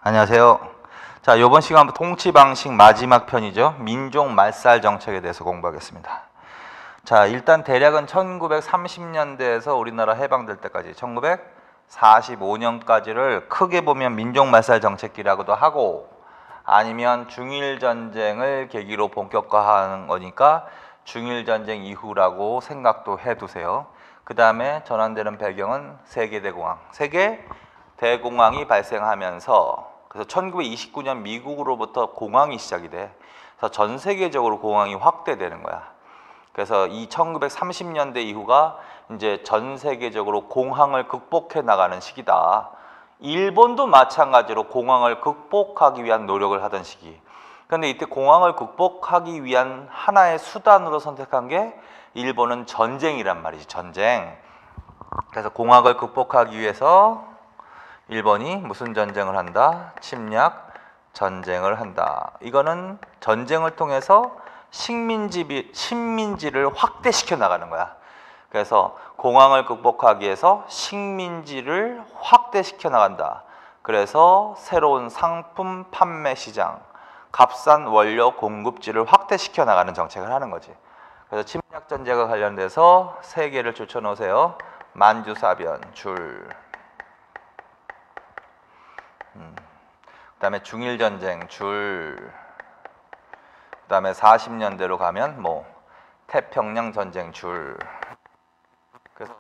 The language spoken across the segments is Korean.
안녕하세요. 자, 이번 시간부터 통치 방식 마지막 편이죠. 민족 말살 정책에 대해서 공부하겠습니다. 자, 일단 대략은 1930년대에서 우리나라 해방될 때까지 1945년까지를 크게 보면 민족 말살 정책기라고도 하고, 아니면 중일 전쟁을 계기로 본격화하는 거니까 중일 전쟁 이후라고 생각도 해두세요. 그 다음에 전환되는 배경은 세계대공황. 세계 대공황이 발생하면서, 그래서 1929년 미국으로부터 공황이 시작이 돼. 그래서 전 세계적으로 공황이 확대되는 거야. 그래서 이 1930년대 이후가 이제 전 세계적으로 공황을 극복해 나가는 시기다. 일본도 마찬가지로 공황을 극복하기 위한 노력을 하던 시기. 그런데 이때 공황을 극복하기 위한 하나의 수단으로 선택한 게 일본은 전쟁이란 말이지, 전쟁. 그래서 공황을 극복하기 위해서 일본이 무슨 전쟁을 한다? 침략 전쟁을 한다. 이거는 전쟁을 통해서 식민지를 확대시켜 나가는 거야. 그래서 공황을 극복하기 위해서 식민지를 확대시켜 나간다. 그래서 새로운 상품 판매 시장, 값싼 원료 공급지를 확대시켜 나가는 정책을 하는 거지. 그래서 침략 전쟁과 관련돼서 세 개를 쫓아 놓으세요. 만주사변, 줄. 그 다음에 중일전쟁, 줄. 그 다음에 40년대로 가면 태평양 전쟁, 줄. 그래서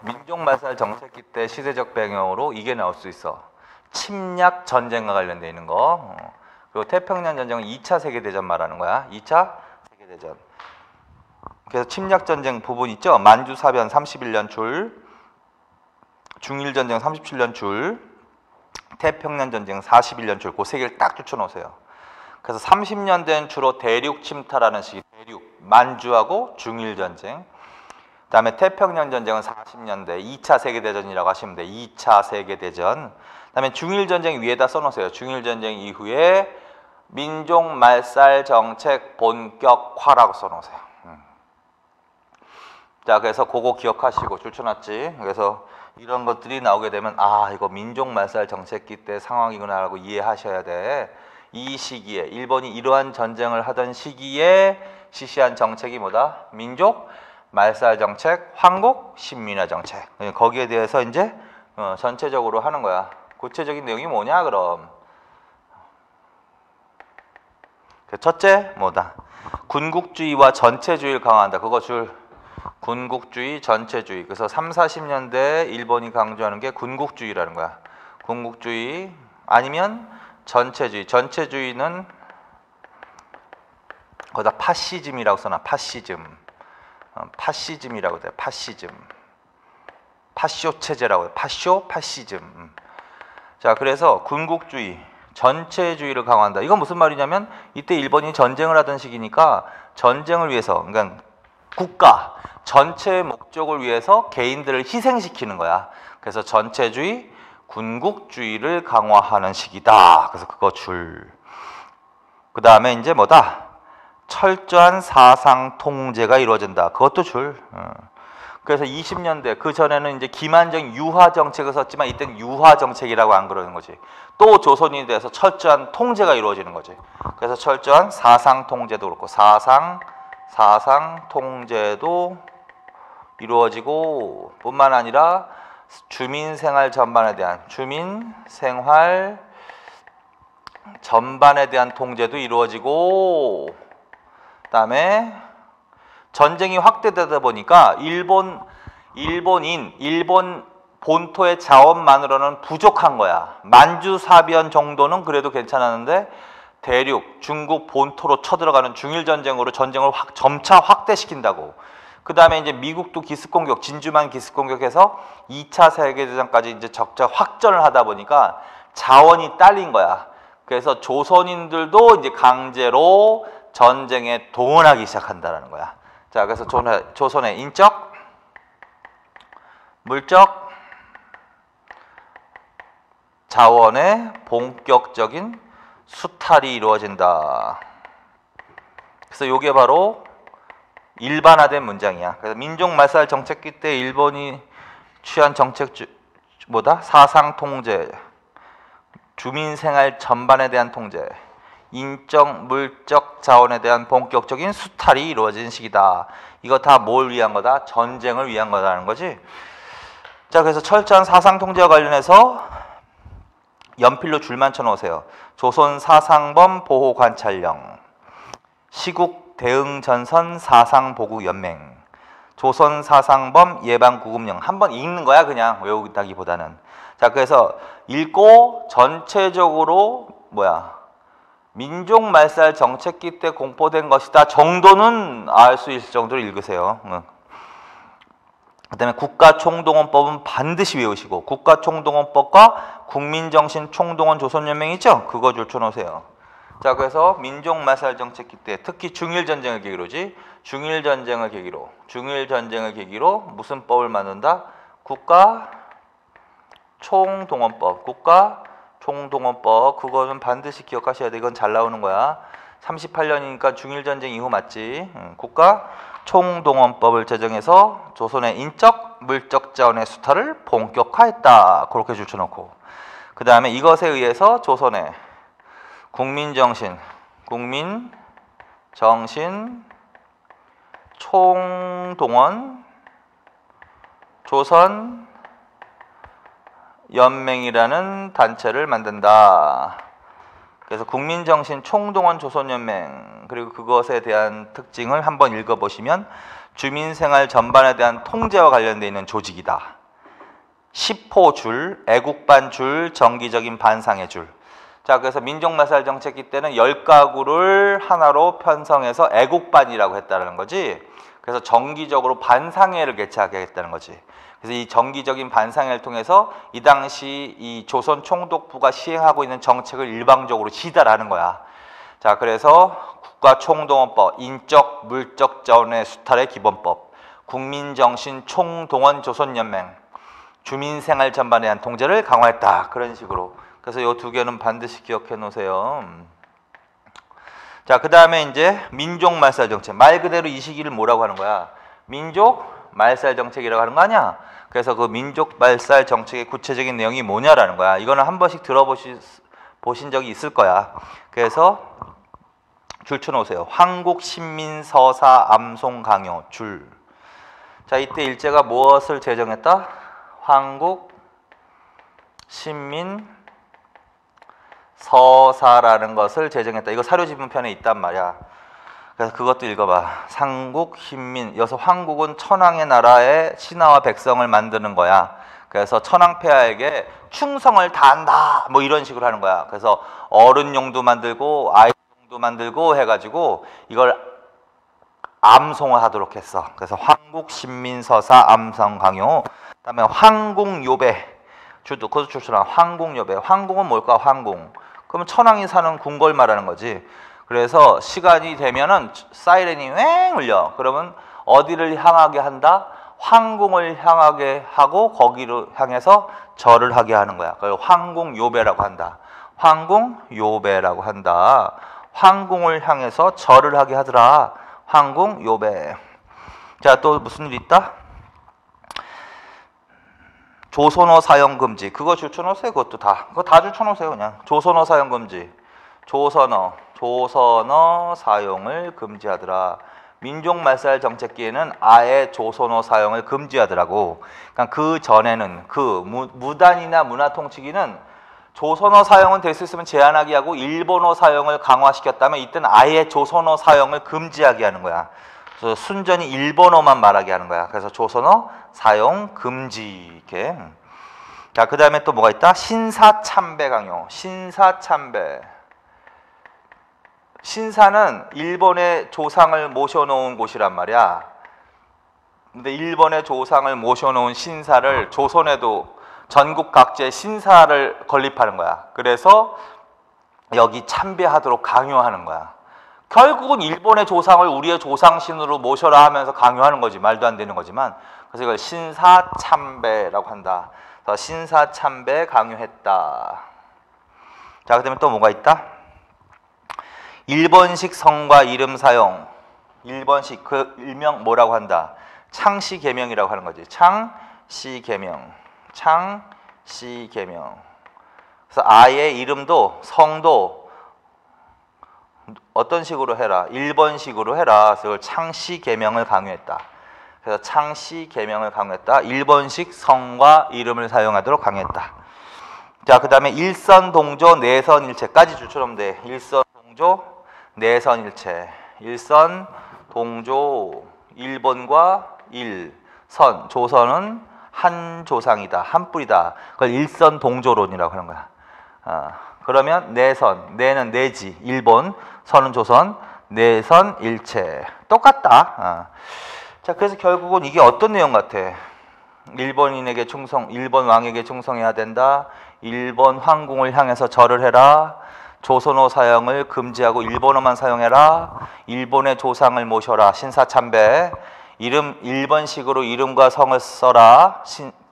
민족말살 정책기 때 시대적 배경으로 이게 나올 수 있어. 침략 전쟁과 관련되어 있는 거. 그리고 태평양 전쟁은 2차 세계대전 말하는 거야. 2차 세계대전. 그래서 침략 전쟁 부분 있죠. 만주사변 31년 줄, 중일전쟁 37년 줄, 태평양 전쟁 41년 줄. 그 세 개를 딱 쫓아 놓으세요. 그래서 30년대는 주로 대륙 침탈하는 시기, 대륙, 만주하고 중일전쟁. 그 다음에 태평양 전쟁은 40년대 2차 세계대전이라고 하시면 돼요. 2차 세계대전. 그 다음에 중일전쟁 위에다 써놓으세요. 중일전쟁 이후에 민족말살 정책 본격화라고 써놓으세요. 자, 그래서 그거 기억하시고 줄쳐놨지. 그래서 이런 것들이 나오게 되면 이거 민족말살 정책기 때 상황이구나라고 이해하셔야 돼. 이 시기에 일본이 이러한 전쟁을 하던 시기에 실시한 정책이 뭐다? 민족 말살 정책, 황국 신민화 정책. 거기에 대해서 이제 전체적으로 하는 거야. 구체적인 내용이 뭐냐 그럼? 첫째 뭐다? 군국주의와 전체주의를 강화한다. 그거 줄. 군국주의, 전체주의. 그래서 3, 40년대 일본이 강조하는 게 군국주의라는 거야. 군국주의 아니면 전체주의. 전체주의는 거기다 파시즘이라고 써놔. 파시즘. 파시즘이라고 돼. 파시즘. 파쇼 체제라고 해. 파시즘. 자, 그래서 군국주의, 전체주의를 강화한다. 이건 무슨 말이냐면 이때 일본이 전쟁을 하던 시기니까 전쟁을 위해서, 그러니까 국가 전체의 목적을 위해서 개인들을 희생시키는 거야. 그래서 전체주의, 군국주의를 강화하는 시기다. 그래서 그거 줄. 그 다음에 이제 뭐다? 철저한 사상 통제가 이루어진다. 그것도 줄. 그래서 20년대 그 전에는 이제 기만적 유화 정책을 썼지만 이때는 유화 정책이라고 안 그러는 거지. 또 조선인에 대해서 철저한 통제가 이루어지는 거지. 그래서 철저한 사상 통제도 그렇고 사상 통제도 이루어지고 뿐만 아니라 주민생활 전반에 대한 통제도 이루어지고, 그다음에 전쟁이 확대되다 보니까 일본 본토의 자원만으로는 부족한 거야. 만주사변 정도는 그래도 괜찮았는데 대륙, 중국 본토로 쳐들어가는 중일전쟁으로 전쟁을 점차 확대시킨다고. 그 다음에 이제 미국도 기습공격, 진주만 기습공격해서 2차 세계대전까지 이제 적자 확전을 하다 보니까 자원이 딸린 거야. 그래서 조선인들도 이제 강제로 전쟁에 동원하기 시작한다는 거야. 자, 그래서 조선의 인적, 물적, 자원의 본격적인 수탈이 이루어진다. 그래서 이게 바로 일반화된 문장이야. 그래서 민족말살 정책기 때 일본이 취한 정책 사상 통제, 주민생활 전반에 대한 통제, 인적, 물적 자원에 대한 본격적인 수탈이 이루어진 시기다. 이거 다 뭘 위한 거다? 전쟁을 위한 거다라는 거지. 자, 그래서 철저한 사상 통제와 관련해서 연필로 줄만 쳐놓으세요. 조선 사상범 보호 관찰령, 시국 대응 전선 사상 보구 연맹, 조선 사상범 예방 구금령. 한번 읽는 거야, 그냥 외우다기보다는. 자, 그래서 읽고 전체적으로 민족 말살 정책기 때 공포된 것이다 정도는 알 수 있을 정도로 읽으세요. 그 다음에 국가총동원법은 반드시 외우시고, 국가총동원법과 국민정신총동원 조선연맹 있죠? 그거 줄쳐놓으세요. 자, 그래서 민족말살 정책기 때 특히 중일전쟁을 계기로지, 중일전쟁을 계기로 무슨 법을 만든다? 국가총동원법, 국가총동원법. 그거는 반드시 기억하셔야 돼. 이건 잘 나오는 거야. 38년이니까 중일전쟁 이후 맞지. 국가총동원법을 제정해서 조선의 인적, 물적 자원의 수탈을 본격화했다. 그렇게 줄쳐놓고, 그 다음에 이것에 의해서 조선의 국민정신 총동원 조선연맹이라는 단체를 만든다. 그래서 국민정신 총동원 조선연맹, 그리고 그것에 대한 특징을 한번 읽어보시면 주민생활 전반에 대한 통제와 관련되어 있는 조직이다. 10호줄, 애국반줄, 정기적인 반상의 줄. 자, 그래서 민족말살 정책기 때는 10가구를 하나로 편성해서 애국반이라고 했다는 거지. 그래서 정기적으로 반상회를 개최하게 했다는 거지. 그래서 이 정기적인 반상회를 통해서 이 당시 이 조선 총독부가 시행하고 있는 정책을 일방적으로 지달하는 거야. 자, 그래서 국가총동원법, 인적, 물적 자원의 수탈의 기본법, 국민정신 총동원 조선연맹, 주민생활 전반에 대한 통제를 강화했다. 그런 식으로. 그래서 이 두 개는 반드시 기억해 놓으세요. 자, 그 다음에 이제 민족말살 정책. 말 그대로 이 시기를 뭐라고 하는 거야? 민족말살 정책이라고 하는 거 아니야? 그래서 그 민족말살 정책의 구체적인 내용이 뭐냐라는 거야. 이거는 한 번씩 보신 적이 있을 거야. 그래서 줄 쳐놓으세요. 황국신민서사 암송강요 줄. 자, 이때 일제가 무엇을 제정했다? 황국신민서사라는 것을 제정했다. 이거 사료지문편에 있단 말이야. 그래서 그것도 읽어봐. 삼국흰민. 여기서 황국은 천황의 나라의 신하와 백성을 만드는 거야. 그래서 천황폐하에게 충성을 다한다. 뭐 이런 식으로 하는 거야. 그래서 어른용도 만들고 아이용도 만들고 해가지고 이걸 암송을 하도록 했어. 그래서 황국신민서사 암송강요. 그다음에 황궁요배. 그것도 출처나 황궁요배. 황궁은 뭘까? 황궁. 그러면 천황이 사는 궁궐 말하는 거지. 그래서 시간이 되면은 사이렌이 왱 울려. 그러면 어디를 향하게 한다? 황궁을 향하게 하고 거기로 향해서 절을 하게 하는 거야. 그걸 황궁요배라고 한다. 황궁요배라고 한다. 황궁을 향해서 절을 하게 하더라. 황궁요배. 자, 또 무슨 일 있다? 조선어 사용 금지. 그거 줄쳐놓으세요. 그것도 다. 그거 다 줄쳐놓으세요. 그냥. 조선어 사용 금지. 조선어 사용을 금지하더라. 민족말살 정책기에는 아예 조선어 사용을 금지하더라고. 그러니까 그 전에는 그 무단이나 문화통치기는 조선어 사용은 될 수 있으면 제한하게 하고 일본어 사용을 강화시켰다면 이때는 아예 조선어 사용을 금지하게 하는 거야. 그래서 순전히 일본어만 말하게 하는 거야. 그래서 조선어 사용 금지 이렇게. 자, 그 다음에 또 뭐가 있다? 신사참배 강요. 신사참배. 신사는 일본의 조상을 모셔놓은 곳이란 말이야. 근데 일본의 조상을 모셔놓은 신사를 조선에도 전국 각지에 신사를 건립하는 거야. 그래서 여기 참배하도록 강요하는 거야. 결국은 일본의 조상을 우리의 조상신으로 모셔라 하면서 강요하는 거지. 말도 안 되는 거지만. 그래서 이걸 신사참배라고 한다. 그래서 신사참배 강요했다. 자, 그 다음에 또 뭐가 있다? 일본식 성과 이름 사용. 일본식, 그 일명 뭐라고 한다? 창씨개명이라고 하는 거지. 창씨개명. 창씨개명. 그래서 아이의 이름도 성도 어떤 식으로 해라? 1번식으로 해라. 그래서 이걸 창씨 계명을 강요했다. 그래서 창씨 계명을 강요했다. 1번식 성과 이름을 사용하도록 강요했다. 자, 그 다음에 일선동조 내선일체까지 줄처럼 돼. 일선동조 내선일체. 일선동조 1번과 1선. 조선은 한 조상이다. 한 뿌리다. 그걸 일선동조론이라고 하는 거야. 그러면 내선. 내는 내지. 일본. 선은 조선. 내선 일체. 똑같다. 자, 그래서 결국은 이게 어떤 내용 같아? 일본인에게 충성, 일본 왕에게 충성해야 된다. 일본 황궁을 향해서 절을 해라. 조선어 사용을 금지하고 일본어만 사용해라. 일본의 조상을 모셔라. 신사참배. 이름 일본식으로 이름과 성을 써라.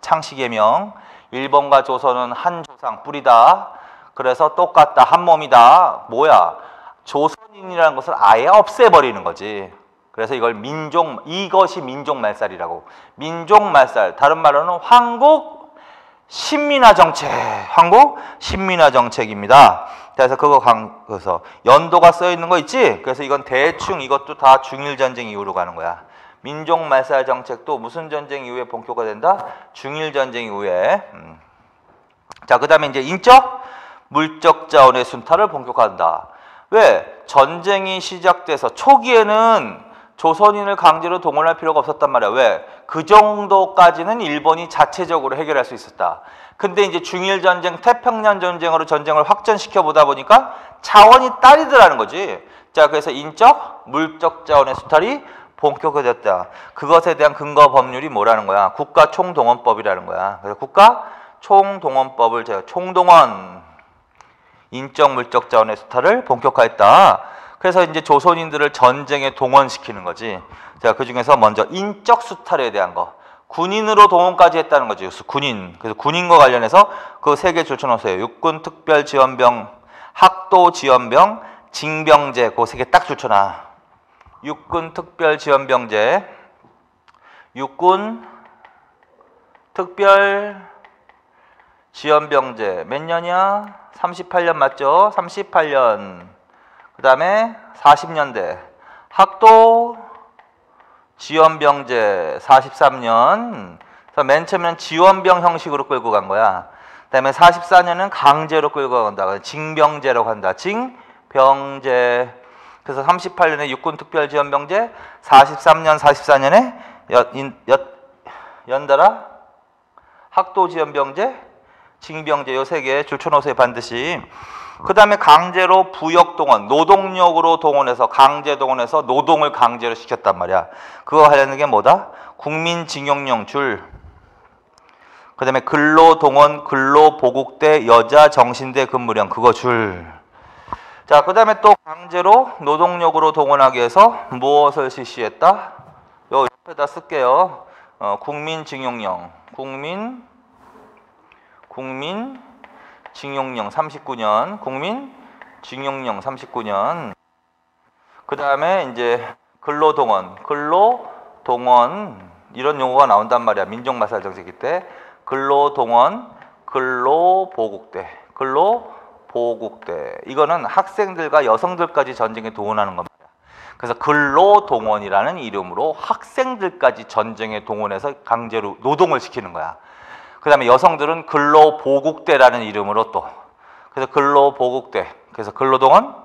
창씨계명. 일본과 조선은 한 조상 뿌리다. 그래서 똑같다. 한 몸이다. 뭐야? 조선인이라는 것을 아예 없애버리는 거지. 그래서 이걸 이것이 민족말살이라고. 민족말살, 다른 말로는 황국 신민화 정책, 황국 신민화 정책입니다. 그래서 그래서 연도가 써 있는 거 있지? 그래서 이건 대충 이것도 다 중일전쟁 이후로 가는 거야. 민족말살 정책도 무슨 전쟁 이후에 본격화 된다? 중일전쟁 이후에. 자, 그 다음에 이제 인적, 물적 자원의 순탄을 본격화한다. 왜? 전쟁이 시작돼서 초기에는 조선인을 강제로 동원할 필요가 없었단 말이야. 왜? 그 정도까지는 일본이 자체적으로 해결할 수 있었다. 근데 이제 중일전쟁, 태평양 전쟁으로 전쟁을 확전시켜 보다 보니까 자원이 딸리더라는 거지. 자, 그래서 인적, 물적 자원의 수탈이 본격화됐다. 그것에 대한 근거 법률이 뭐라는 거야? 국가총동원법이라는 거야. 그래서 국가총동원법을 제가 총동원, 인적, 물적 자원의 수탈을 본격화했다. 그래서 이제 조선인들을 전쟁에 동원시키는 거지. 자, 그 중에서 먼저 인적 수탈에 대한 거. 군인으로 동원까지 했다는 거지. 군인. 그래서 군인과 관련해서 그 세 개 줄쳐놓으세요. 육군 특별지원병, 학도지원병, 징병제. 그 세 개 딱 줄쳐놔. 육군 특별지원병제, 육군 특별지원병제. 몇 년이야? 38년 맞죠? 38년. 그 다음에 40년대 학도 지원병제 43년. 그래서 맨 처음에는 지원병 형식으로 끌고 간 거야. 그 다음에 44년은 강제로 끌고 간다. 징병제라고 한다. 징병제. 그래서 38년에 육군특별지원병제, 43년, 44년에 연달아 학도지원병제, 징병제 요 세 개 줄쳐놓으세요. 반드시. 그 다음에 강제로 부역동원, 노동력으로 동원해서 강제 동원해서 노동을 강제로 시켰단 말이야. 그거 하려는 게 뭐다? 국민징용령 줄. 그 다음에 근로동원, 근로보국대, 여자정신대 근무령 그거 줄. 자, 그 다음에 또 강제로 노동력으로 동원하기 위해서 무엇을 실시했다? 요 옆에다 쓸게요. 국민징용령, 국민징용령 39년, 국민징용령 39년. 그 다음에 이제 근로동원 이런 용어가 나온단 말이야. 민족말살 정책일 때 근로동원, 근로보국대, 이거는 학생들과 여성들까지 전쟁에 동원하는 겁니다. 그래서 근로동원이라는 이름으로 학생들까지 전쟁에 동원해서 강제로 노동을 시키는 거야. 그 다음에 여성들은 근로보국대라는 이름으로 또. 그래서 근로보국대. 그래서 근로동원,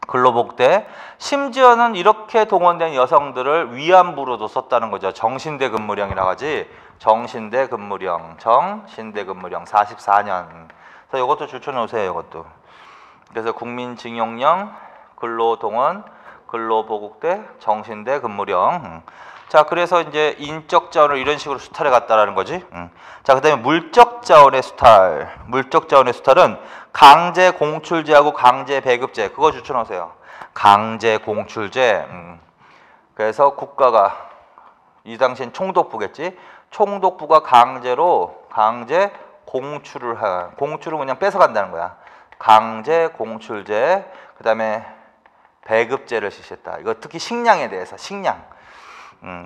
근로보국대. 심지어는 이렇게 동원된 여성들을 위안부로도 썼다는 거죠. 정신대 근무령이라고 하지. 정신대 근무령 44년. 그래서 이것도 줄쳐놓으세요. 이것도. 그래서 국민징용령, 근로동원, 근로보국대, 정신대 근무령. 자, 그래서 이제 인적 자원을 이런 식으로 수탈해 갔다라는 거지. 자, 그다음에 물적 자원의 수탈. 물적 자원의 수탈은 강제 공출제하고 강제 배급제. 그거 줄쳐놓으세요. 강제 공출제. 그래서 국가가 이 당시엔 총독부겠지. 총독부가 강제 공출을 공출을 그냥 뺏어간다는 거야. 강제 공출제. 그다음에 배급제를 실시했다. 이거 특히 식량에 대해서 식량.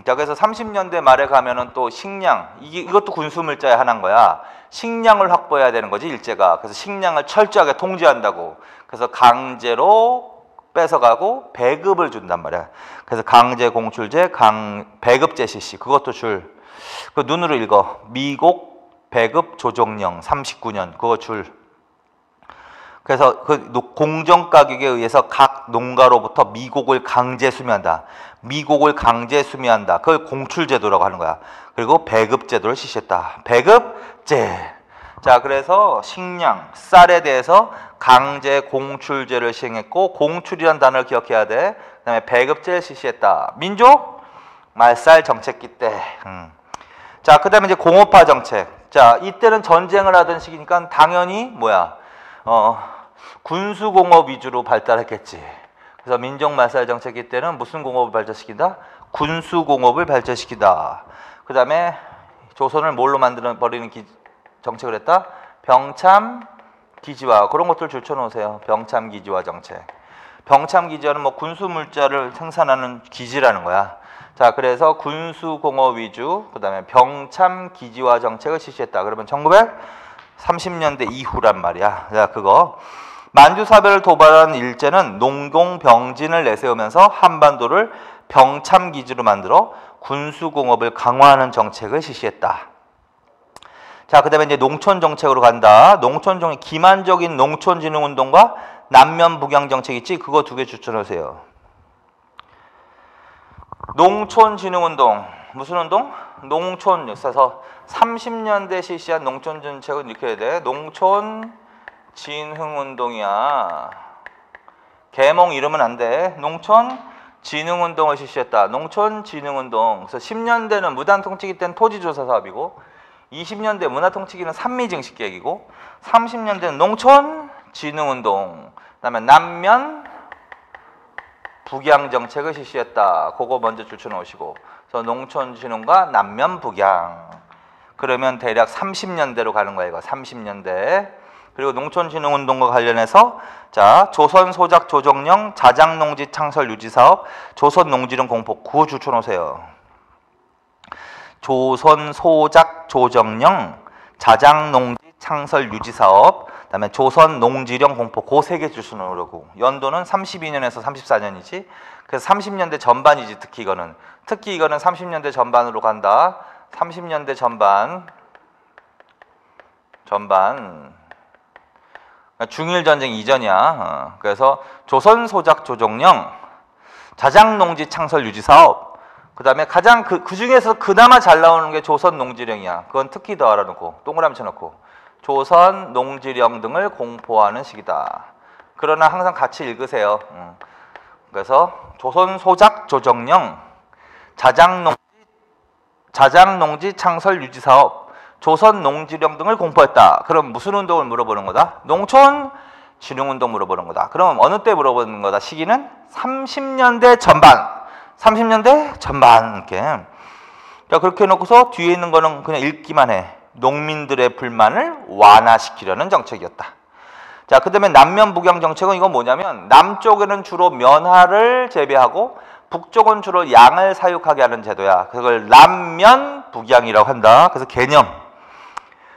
자, 그래서 30년대 말에 가면은 또 식량, 이것도 군수물자의 하나인 거야. 식량을 확보해야 되는 거지, 일제가. 그래서 식량을 철저하게 통제한다고. 그래서 강제로 뺏어가고 배급을 준단 말이야. 그래서 강제 공출제, 배급제 실시. 그것도 줄. 그 눈으로 읽어. 미곡 배급 조정령 39년. 그거 줄. 그래서 그 공정 가격에 의해서 각 농가로부터 미곡을 강제 수매한다. 미곡을 강제 수매한다. 그걸 공출제도라고 하는 거야. 그리고 배급제도를 실시했다. 배급제. 자, 그래서 식량, 쌀에 대해서 강제 공출제를 시행했고, 공출이라는 단어를 기억해야 돼. 그 다음에 배급제를 실시했다. 민족 말살 정책기 때. 자, 그 다음에 이제 공업화 정책. 자, 이때는 전쟁을 하던 시기니까 당연히 뭐야? 군수공업 위주로 발달했겠지. 그래서 민족말살 정책기 때는 무슨 공업을 발전시킨다? 군수공업을 발전시키다. 그 다음에 조선을 뭘로 만들어버리는 정책을 했다? 병참기지화. 그런 것들 줄쳐놓으세요. 병참기지화 정책. 병참기지화는 뭐 군수물자를 생산하는 기지라는 거야. 자, 그래서 군수공업 위주, 그 다음에 병참기지화 정책을 실시했다. 그러면 1930년대 이후란 말이야. 자, 그거. 만주사변을 도발한 일제는 농공병진을 내세우면서 한반도를 병참기지로 만들어 군수공업을 강화하는 정책을 실시했다. 자, 그 다음에 이제 농촌정책으로 간다. 농촌정책, 기만적인 농촌진흥운동과 남면북양 정책 있지? 그거 두 개 추천하세요. 농촌진흥운동. 무슨 운동? 농촌. 그래서 30년대 실시한 농촌정책은 이렇게 해야 돼. 농촌진흥운동이야. 계몽 이러면 안 돼. 농촌진흥운동을 실시했다. 농촌진흥운동. 그래서 10년대는 무단통치기 때는 토지조사 사업이고, 20년대 문화통치기는 산미증식계획이고, 30년대는 농촌진흥운동, 그 다음에 남면 북양정책을 실시했다. 그거 먼저 줄쳐놓으시고, 그래서 농촌진흥과 남면 북양. 그러면 대략 30년대로 가는 거야, 이거. 30년대. 그리고 농촌진흥운동과 관련해서 자, 조선소작 조정령 자작농지 창설 유지사업, 조선농지령 공포. 그거 줄쳐놓으세요. 조선소작 조정령 자작농지 창설 유지사업, 그 다음에 조선농지령 공포. 그 세 개 줄쳐놓으려고. 연도는 32년에서 34년이지. 그래서 30년대 전반이지. 특히 이거는 30년대 전반으로 간다. 30년대 전반. 중일전쟁 이전이야. 그래서 조선소작 조정령 자작농지 창설 유지사업, 그 다음에 가장 그 중에서 그나마 잘 나오는 게 조선농지령이야. 그건 특히 더 알아놓고 동그라미 쳐놓고 조선농지령 등을 공포하는 시기다. 그러나 항상 같이 읽으세요. 그래서 조선소작 조정령 자작농지 창설 유지사업, 조선농지령 등을 공포했다. 그럼 무슨 운동을 물어보는 거다? 농촌진흥운동 물어보는 거다. 그럼 어느 때 물어보는 거다? 시기는 30년대 전반. 30년대 전반. 이렇게. 자, 그렇게 해놓고서 뒤에 있는 거는 그냥 읽기만 해. 농민들의 불만을 완화시키려는 정책이었다. 자, 그 다음에 남면 북양 정책은 이건 뭐냐면, 남쪽에는 주로 면화를 재배하고 북쪽은 주로 양을 사육하게 하는 제도야. 그걸 남면 북양이라고 한다. 그래서 개념.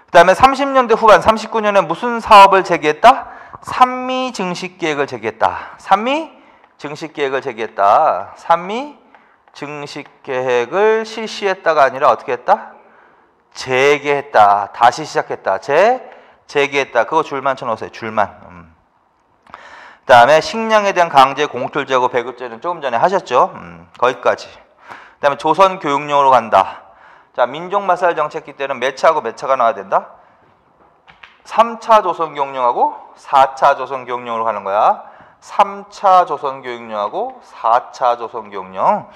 그 다음에 30년대 후반 39년에 무슨 사업을 제기했다? 산미 증식계획을 제기했다. 산미 증식계획을 실시했다가 아니라 어떻게 했다? 재개했다. 다시 시작했다. 재개했다. 그거 줄만 쳐놓으세요. 줄만. 그 다음에 식량에 대한 강제 공출제하고 배급제는 조금 전에 하셨죠. 거기까지. 그 다음에 조선 교육령으로 간다. 자, 민족말살 정책기 때는 몇 차하고 몇 차가 나와야 된다? 3차 조선교육령하고 4차 조선교육령으로 가는 거야. 3차 조선교육령하고 4차 조선교육령.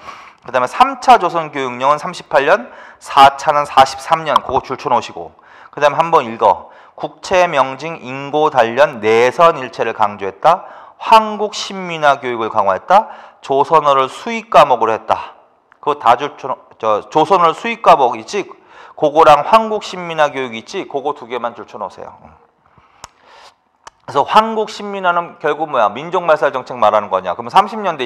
그 다음에 3차 조선교육령은 38년, 4차는 43년. 그거 줄쳐놓으시고. 그 다음에 한번 읽어. 국채명징 인고 단련 내선 일체를 강조했다. 한국 신민화 교육을 강화했다. 조선어를 수익 과목으로 했다. 그거 다 조선어를 수익 과목 있지? 그거랑 한국 신민화 교육 있지? 그거 두 개만 줄쳐놓으세요. 그래서 황국 신민화는 결국 뭐야? 민족 말살 정책 말하는 거냐? 그러면 30년대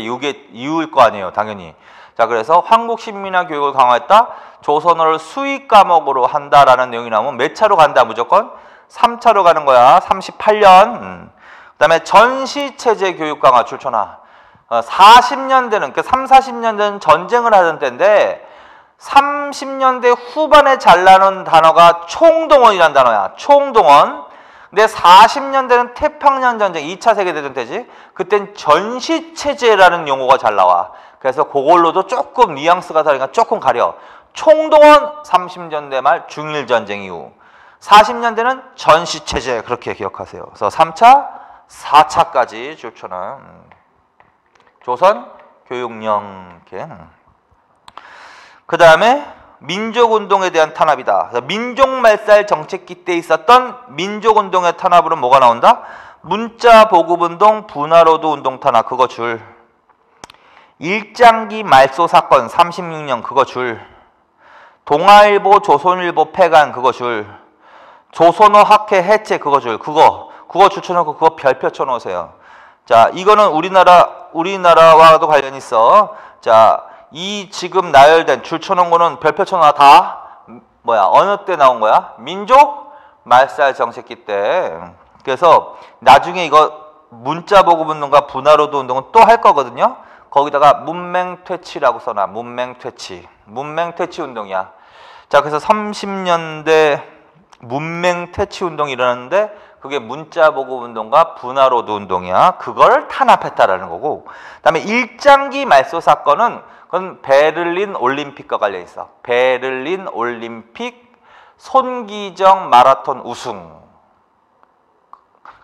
이후일 거 아니에요, 당연히. 자, 그래서 황국 신민화 교육을 강화했다. 조선어를 수익 과목으로 한다라는 내용이 나오면 몇 차로 간다? 무조건 3차로 가는 거야. 38년. 그다음에 전시 체제 교육 강화 출처나 40년대는 그러니까 3, 40년대는 전쟁을 하던 때인데 30년대 후반에 잘 나오는 단어가 총동원이라는 단어야. 총동원. 근데 40년대는 태평양 전쟁, 2차 세계대전 때지. 그땐 전시체제라는 용어가 잘 나와. 그래서 그걸로도 조금 뉘앙스가 다르니까 조금 가려. 총동원 30년대 말 중일전쟁 이후. 40년대는 전시체제 그렇게 기억하세요. 그래서 3차, 4차까지 줄초는 조선 교육령 이렇게. 그 다음에 민족운동에 대한 탄압이다. 민족말살 정책기 때 있었던 민족운동의 탄압으로 뭐가 나온다? 문자보급운동, 분화로드운동 탄압 그거 줄. 일장기 말소 사건 36년 그거 줄. 동아일보, 조선일보 폐간 그거 줄. 조선어 학회 해체 그거 줄. 그거 줄쳐놓고 그거 별표 쳐놓으세요. 자, 이거는 우리나라와도 관련이 있어. 자, 이 지금 나열된 줄 쳐놓은 거는 별표 쳐놔 다 뭐야? 어느 때 나온 거야? 민족 말살 정책기 때. 그래서 나중에 이거 문자보급운동과 분화로드 운동은 또 할 거거든요. 거기다가 문맹퇴치라고 써놔. 문맹퇴치 운동이야. 자, 그래서 30년대 문맹퇴치 운동이 일어났는데 그게 문자보급운동과 분화로드 운동이야. 그걸 탄압했다라는 거고. 그다음에 일장기 말소 사건은 그건 베를린 올림픽과 관련 있어. 베를린 올림픽 손기정 마라톤 우승.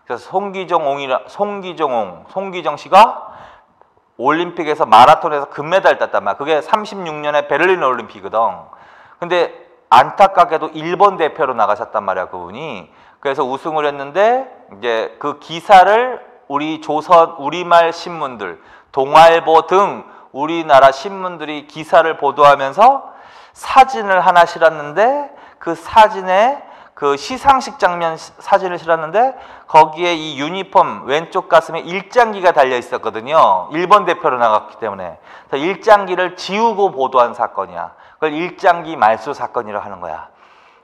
그래서 송기정 씨가 올림픽에서 마라톤에서 금메달 땄단 말이야. 그게 36년에 베를린 올림픽이거든. 근데 안타깝게도 일본 대표로 나가셨단 말이야, 그분이. 그래서 우승을 했는데 이제 그 기사를 우리말 신문들, 동아일보 등 우리나라 신문들이 기사를 보도하면서 사진을 하나 실었는데 그 사진에 그 시상식 장면 사진을 실었는데 거기에 이 유니폼 왼쪽 가슴에 일장기가 달려 있었거든요. 일본 대표로 나갔기 때문에. 그래서 일장기를 지우고 보도한 사건이야. 그걸 일장기 말소 사건이라고 하는 거야.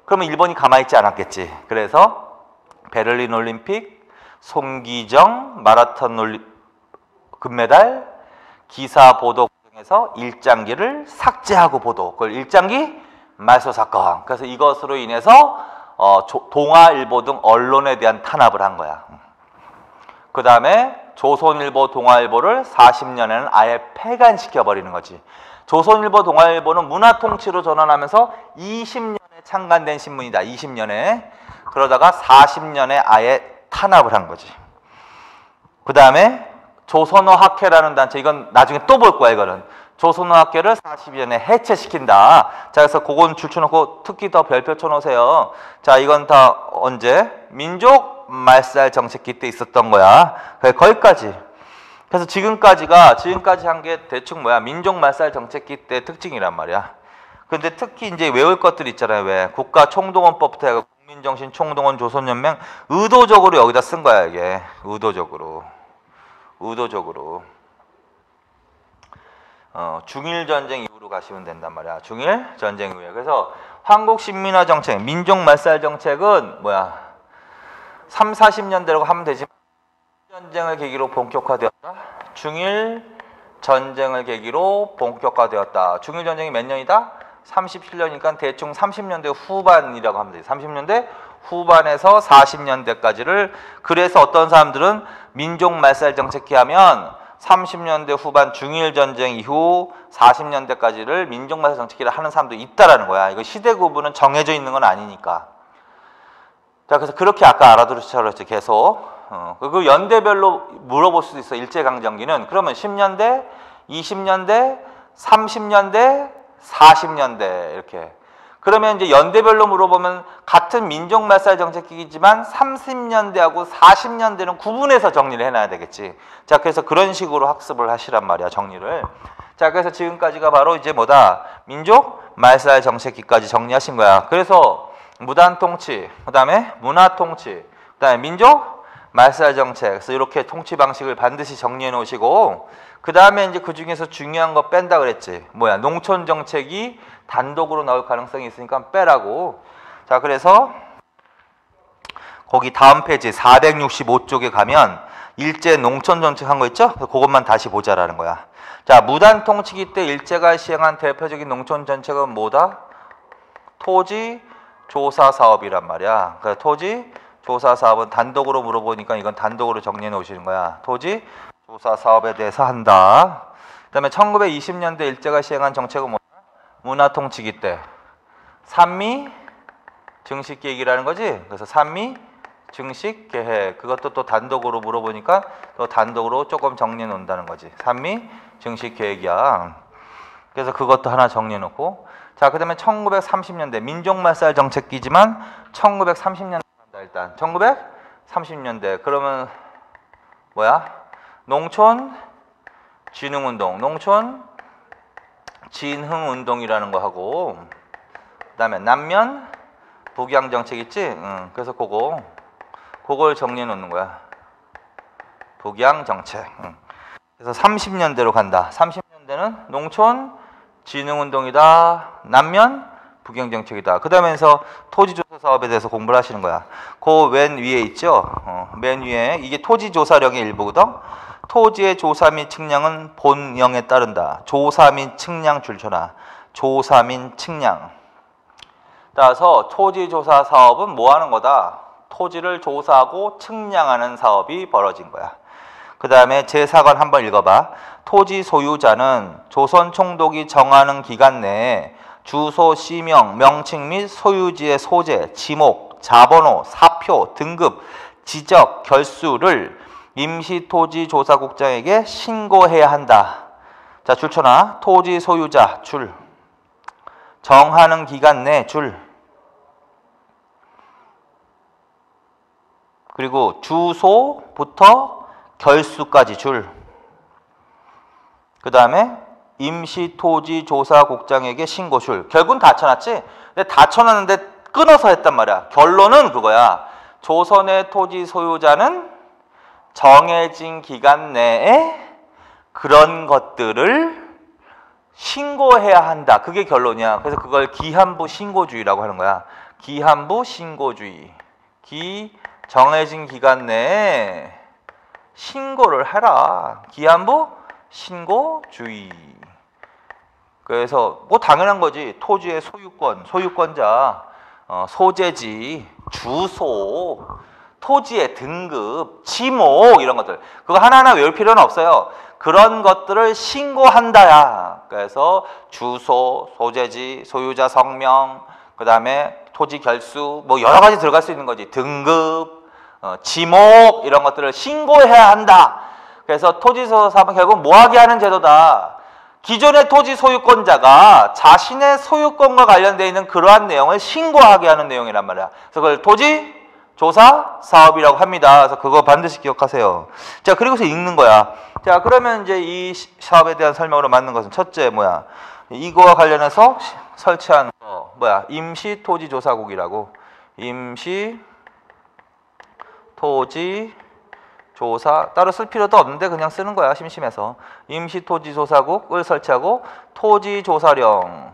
그러면 일본이 가만히 있지 않았겠지. 그래서 베를린 올림픽, 송기정 마라톤 금메달 기사 보도 과정에서 일장기를 삭제하고 보도. 그걸 일장기 말소 사건. 그래서 이것으로 인해서 동아일보 등 언론에 대한 탄압을 한 거야. 그 다음에 조선일보, 동아일보를 40년에는 아예 폐간시켜버리는 거지. 조선일보, 동아일보는 문화통치로 전환하면서 20년에 창간된 신문이다. 20년에. 그러다가 40년에 아예 탄압을 한 거지. 그 다음에 조선어 학회라는 단체, 이건 나중에 또 볼 거야, 이거는. 조선어 학회를 40년에 해체시킨다. 자, 그래서 그건 줄쳐놓고 특히 더 별표 쳐놓으세요. 자, 이건 다 언제? 민족 말살 정책기 때 있었던 거야. 거기까지. 그래서 지금까지 한 게 대충 뭐야? 민족 말살 정책기 때 특징이란 말이야. 근데 특히 이제 외울 것들 있잖아요. 왜? 국가 총동원법부터 해서 국민정신 총동원 조선연맹 의도적으로 여기다 쓴 거야, 이게. 의도적으로. 중일전쟁 이후로 가시면 된단 말이야. 중일전쟁 이후에. 그래서 한국신민화 정책, 민족말살 정책은 뭐야? 3, 40년대라고 하면 되지만 전쟁을 계기로 본격화되었다. 중일전쟁을 계기로 본격화되었다. 중일전쟁이 몇 년이다? 37년이니까 대충 30년대 후반이라고 하면 되지. 30년대 후반에서 40년대까지를. 그래서 어떤 사람들은 민족말살 정책기 하면 30년대 후반 중일전쟁 이후 40년대까지를 민족말살 정책기를 하는 사람도 있다라는 거야. 이거 시대 구분은 정해져 있는 건 아니니까. 자, 그래서 그렇게 아까 알아두셔야 그랬지, 계속. 그 연대별로 물어볼 수도 있어, 일제강점기는. 그러면 10년대, 20년대, 30년대, 40년대 이렇게. 그러면 이제 연대별로 물어보면 같은 민족말살 정책기이지만 30년대하고 40년대는 구분해서 정리를 해놔야 되겠지. 자, 그래서 그런 식으로 학습을 하시란 말이야, 정리를. 자, 그래서 지금까지가 바로 이제 뭐다? 민족말살 정책기까지 정리하신 거야. 그래서 무단통치, 그 다음에 문화통치, 그 다음에 민족말살 말살 정책. 그래서 이렇게 통치 방식을 반드시 정리해 놓으시고, 그 다음에 이제 그 중에서 중요한 거 뺀다 그랬지. 뭐야? 농촌 정책이 단독으로 나올 가능성이 있으니까 빼라고. 자, 그래서 거기 다음 페이지 465쪽에 가면 일제 농촌 정책 한 거 있죠? 그것만 다시 보자라는 거야. 자, 무단 통치기 때 일제가 시행한 대표적인 농촌 정책은 뭐다? 토지 조사 사업이란 말이야. 그러니까 토지 조사 사업은 단독으로 물어보니까 이건 단독으로 정리해 놓으시는 거야. 토지 조사 사업에 대해서 한다. 그다음에 1920년대 일제가 시행한 정책은 뭐야? 문화 통치기 때 산미 증식 계획이라는 거지. 그래서 산미 증식 계획, 그것도 또 단독으로 물어보니까 또 단독으로 조금 정리해 놓는다는 거지. 산미 증식 계획이야. 그래서 그것도 하나 정리해 놓고, 자, 그 다음에 1930년대 민족말살 정책기지만 1930년대 한다. 일단 1930년대 그러면 뭐야? 농촌 진흥운동, 농촌 진흥운동이라는 거 하고, 그 다음에 남면 북양 정책 있지? 그래서 그걸 정리해 놓는 거야. 북양 정책. 그래서 30년대로 간다. 30년대는 농촌 진흥운동이다. 남면 북양 정책이다. 그 다음에서 토지조사 사업에 대해서 공부를 하시는 거야. 그 맨 위에 있죠? 맨 위에 이게 토지조사령의 일부거든. 토지의 조사 및 측량은 본령에 따른다. 조사 및 측량 줄쳐놔. 조사 및 측량. 따라서 토지조사 사업은 뭐 하는 거다? 토지를 조사하고 측량하는 사업이 벌어진 거야. 그 다음에 제4권 한번 읽어봐. 토지 소유자는 조선 총독이 정하는 기간 내에 주소, 시명, 명칭 및 소유지의 소재, 지목, 자번호, 사표, 등급, 지적, 결수를 임시토지조사국장에게 신고해야 한다. 자, 줄쳐놔. 토지 소유자 줄, 정하는 기간 내 줄, 그리고 주소부터 결수까지 줄, 그 다음에 임시토지조사국장에게 신고줄. 결국은 다 쳐놨지? 근데 다 쳐놨는데 끊어서 했단 말이야. 결론은 그거야. 조선의 토지 소유자는 정해진 기간 내에 그런 것들을 신고해야 한다. 그게 결론이야. 그래서 그걸 기한부 신고주의라고 하는 거야. 기한부 신고주의. 정해진 기간 내에 신고를 해라. 기한부 신고주의. 그래서 뭐 당연한 거지. 토지의 소유권, 소유권자, 소재지, 주소, 토지의 등급, 지목 이런 것들. 그거 하나하나 외울 필요는 없어요. 그런 것들을 신고한다야. 그래서 주소, 소재지, 소유자 성명, 그 다음에 토지 결수, 뭐 여러 가지 들어갈 수 있는 거지. 등급, 지목 이런 것들을 신고해야 한다. 그래서 토지조사사업은 결국 뭐하게 하는 제도다. 기존의 토지 소유권자가 자신의 소유권과 관련되어 있는 그러한 내용을 신고하게 하는 내용이란 말이야. 그래서 그걸 토지조사 사업이라고 합니다. 그래서 그거 반드시 기억하세요. 자, 그리고서 읽는 거야. 자, 그러면 이제 이 사업에 대한 설명으로 맞는 것은 첫째 뭐야? 이거와 관련해서 설치한 거 뭐야? 임시토지조사국이라고. 임시토지조사 따로 쓸 필요도 없는데 그냥 쓰는 거야. 심심해서. 임시토지조사국을 설치하고 토지조사령.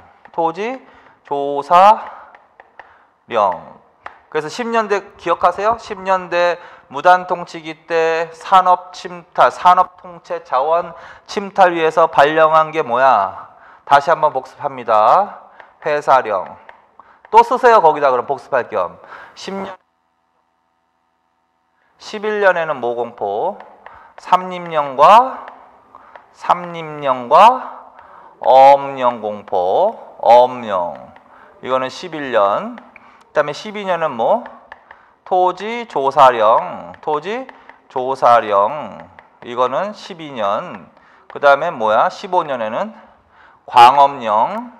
그래서 10년대 기억하세요? 10년대 무단통치기 때 산업침탈, 산업통체 자원 침탈 위해서 발령한 게 뭐야? 다시 한번 복습합니다. 회사령. 또 쓰세요. 거기다 그럼 복습할 겸. 11년에는 모공포, 삼림령과 엄령공포, 엄령. 이거는 11년. 그 다음에 12년은 뭐? 토지조사령. 이거는 12년. 그 다음에 뭐야? 15년에는 광업령.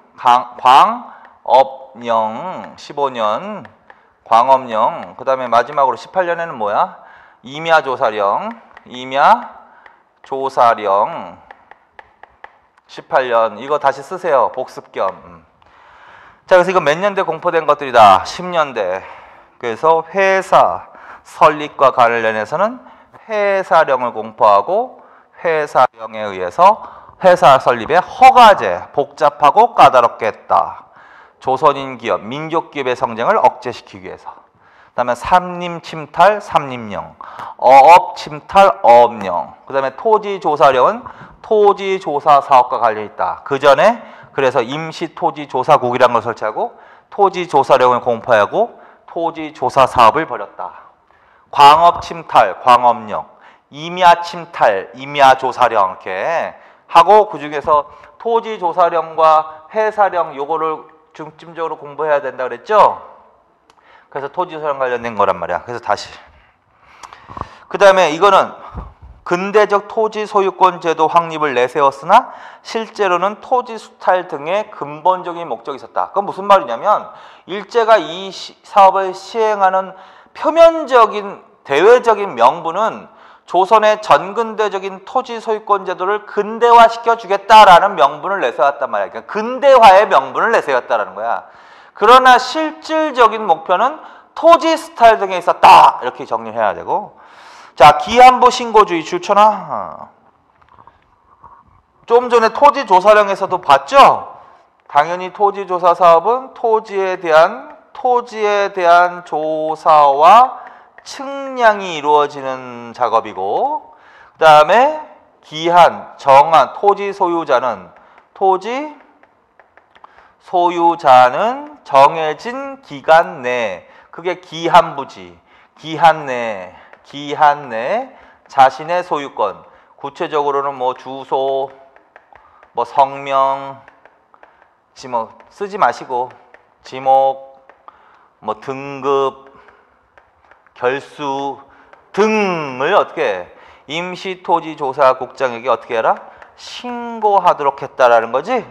15년. 광업령. 그 다음에 마지막으로 18년에는 뭐야? 임야조사령. 18년. 이거 다시 쓰세요. 복습 겸. 자, 그래서 이거 몇 년대 공포된 것들이다? 10년대. 그래서 회사, 설립과 관련해서는 회사령을 공포하고 회사령에 의해서 회사 설립의 허가제, 복잡하고 까다롭게 했다. 조선인 기업, 민족 기업의 성장을 억제시키기 위해서. 그 다음에 삼림 침탈, 삼림령, 어업 침탈, 어업령. 그 다음에 토지조사령은 토지조사 사업과 관련이 있다. 그 전에 그래서 임시토지조사국이라는 걸 설치하고 토지조사령을 공포하고 토지조사 사업을 벌였다. 광업 침탈, 광업령, 임야 침탈, 임야 조사령 이렇게 하고 그 중에서 토지조사령과 회사령 요거를 중점적으로 공부해야 된다 그랬죠? 그래서 토지조사령 관련된 거란 말이야. 그래서 다시. 그 다음에 이거는 근대적 토지 소유권 제도 확립을 내세웠으나 실제로는 토지 수탈 등의 근본적인 목적이 있었다. 그건 무슨 말이냐면 일제가 이 사업을 시행하는 표면적인 대외적인 명분은 조선의 전근대적인 토지 소유권 제도를 근대화시켜 주겠다라는 명분을 내세웠단 말이야. 그러니까 근대화의 명분을 내세웠다라는 거야. 그러나 실질적인 목표는 토지 스타일 등에 있었다. 이렇게 정리해야 되고. 자, 기한부 신고주의 줄쳐나. 좀 전에 토지조사령에서도 봤죠? 당연히 토지조사 사업은 토지에 대한 조사와 측량이 이루어지는 작업이고, 그 다음에 기한, 정한, 토지 소유자는 정해진 기간 내, 그게 기한부지. 기한 내 자신의 소유권. 구체적으로는 뭐 주소, 뭐 성명, 지목 쓰지 마시고 지목, 뭐 등급, 결수 등을 어떻게 해? 임시토지조사국장에게 어떻게 해라? 신고하도록 했다라는 거지.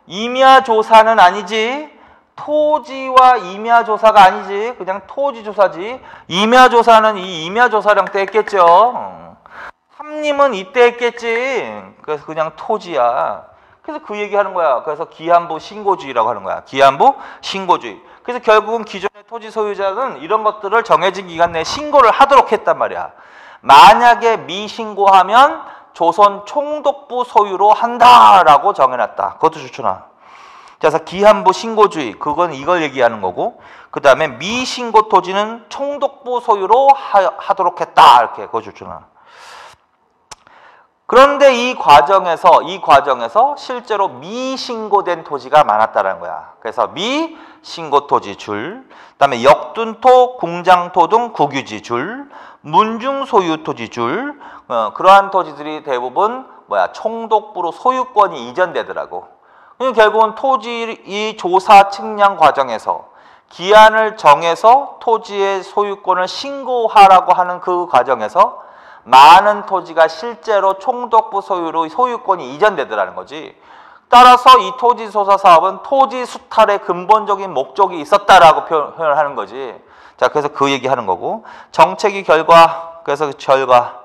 임야조사는 아니지. 토지와 임야조사가 아니지. 그냥 토지조사지. 임야조사는 이 임야조사령 때 했겠죠. 삼림은 이때 했겠지. 그래서 그냥 토지야. 그래서 그 얘기하는 거야. 그래서 기한부 신고주의라고 하는 거야. 기한부 신고주의. 그래서 결국은 기존의 토지 소유자는 이런 것들을 정해진 기간 내에 신고를 하도록 했단 말이야. 만약에 미신고하면 조선 총독부 소유로 한다라고 정해놨다. 그것도 좋잖아. 그래서 기한부 신고주의, 그건 이걸 얘기하는 거고, 그 다음에 미신고 토지는 총독부 소유로 하도록 했다. 이렇게 그거 좋잖아. 그런데 이 과정에서 실제로 미신고된 토지가 많았다는 거야. 그래서 미신고 토지 줄, 그다음에 역둔토, 궁장토 등 국유지 줄, 문중 소유 토지 줄, 그러한 토지들이 대부분 총독부로 소유권이 이전되더라고. 결국은 토지 이 조사 측량 과정에서 기한을 정해서 토지의 소유권을 신고하라고 하는 그 과정에서 많은 토지가 실제로 총독부 소유로 소유권이 이전되더라는 거지. 따라서 이 토지조사 사업은 토지 수탈의 근본적인 목적이 있었다라고 표현을 하는 거지. 자, 그래서 그 얘기하는 거고, 정책의 결과, 그래서 결과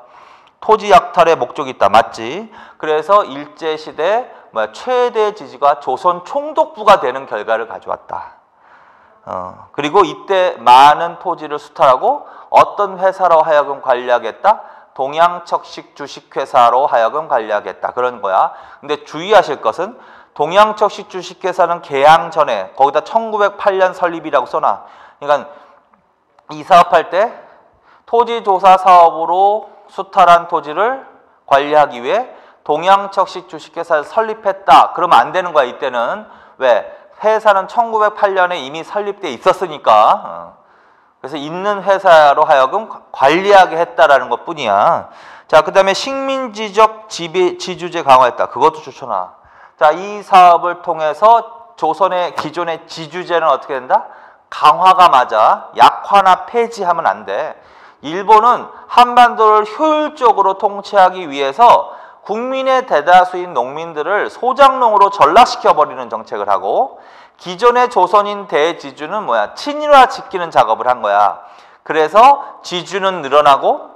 토지 약탈의 목적이 있다. 맞지? 그래서 일제시대 최대 지지가 조선 총독부가 되는 결과를 가져왔다. 그리고 이때 많은 토지를 수탈하고 어떤 회사로 하여금 관리하겠다? 동양척식 주식회사로 하여금 관리하겠다. 그런 거야. 근데 주의하실 것은 동양척식 주식회사는 개항 전에 거기다 1908년 설립이라고 써놔. 그러니까 이 사업할 때 토지조사 사업으로 수탈한 토지를 관리하기 위해 동양척식 주식회사를 설립했다. 그러면 안 되는 거야. 이때는. 왜? 회사는 1908년에 이미 설립돼 있었으니까. 그래서 있는 회사로 하여금 관리하게 했다라는 것 뿐이야. 자, 그 다음에 식민지적 지주제 강화했다. 그것도 좋잖아. 자, 이 사업을 통해서 조선의 기존의 지주제는 어떻게 된다? 강화가 맞아. 약화나 폐지하면 안 돼. 일본은 한반도를 효율적으로 통치하기 위해서 국민의 대다수인 농민들을 소작농으로 전락시켜버리는 정책을 하고, 기존의 조선인 대지주는 친일화 지키는 작업을 한 거야. 그래서 지주는 늘어나고